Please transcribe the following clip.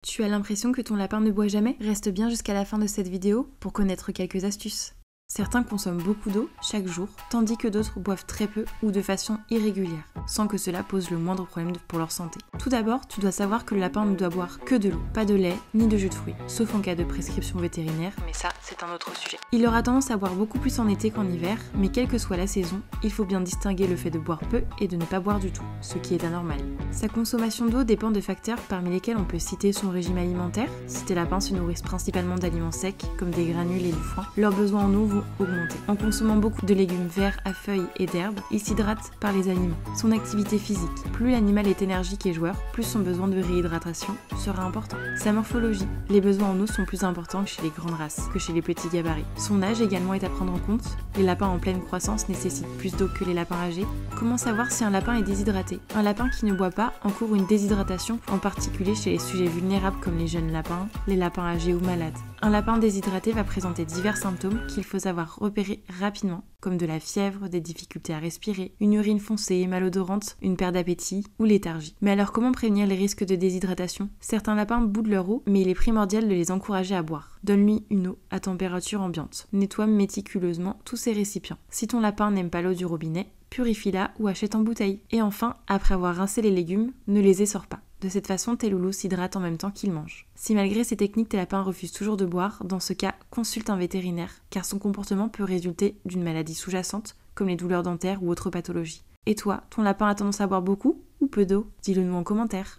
Tu as l'impression que ton lapin ne boit jamais? Reste bien jusqu'à la fin de cette vidéo pour connaître quelques astuces. Certains consomment beaucoup d'eau chaque jour, tandis que d'autres boivent très peu ou de façon irrégulière, sans que cela pose le moindre problème pour leur santé. Tout d'abord, tu dois savoir que le lapin ne doit boire que de l'eau, pas de lait ni de jus de fruits, sauf en cas de prescription vétérinaire, mais ça, c'est un autre sujet. Il aura tendance à boire beaucoup plus en été qu'en hiver, mais quelle que soit la saison, il faut bien distinguer le fait de boire peu et de ne pas boire du tout, ce qui est anormal. Sa consommation d'eau dépend de facteurs parmi lesquels on peut citer son régime alimentaire. Si tes lapins se nourrissent principalement d'aliments secs, comme des granules et du foin, leurs besoins en eau vont augmenter. En consommant beaucoup de légumes verts à feuilles et d'herbes, il s'hydrate par les aliments. Son activité physique. Plus l'animal est énergique et joueur, plus son besoin de réhydratation sera important. Sa morphologie. Les besoins en eau sont plus importants que chez les grandes races, que chez les petits gabarits. Son âge également est à prendre en compte. Les lapins en pleine croissance nécessitent plus d'eau que les lapins âgés. Comment savoir si un lapin est déshydraté? Un lapin qui ne boit pas encourt une déshydratation, en particulier chez les sujets vulnérables comme les jeunes lapins, les lapins âgés ou malades. Un lapin déshydraté va présenter divers symptômes qu'il faut savoir repérer rapidement, comme de la fièvre, des difficultés à respirer, une urine foncée, malodorante, une perte d'appétit ou léthargie. Mais alors comment prévenir les risques de déshydratation? Certains lapins boudent leur eau, mais il est primordial de les encourager à boire. Donne-lui une eau à température ambiante. Nettoie méticuleusement tous ses récipients. Si ton lapin n'aime pas l'eau du robinet, purifie-la ou achète en bouteille. Et enfin, après avoir rincé les légumes, ne les essore pas. De cette façon, tes loulous s'hydratent en même temps qu'ils mangent. Si malgré ces techniques, tes lapins refusent toujours de boire, dans ce cas, consulte un vétérinaire, car son comportement peut résulter d'une maladie sous-jacente, comme les douleurs dentaires ou autres pathologies. Et toi, ton lapin a tendance à boire beaucoup ou peu d'eau? Dis-le nous en commentaire.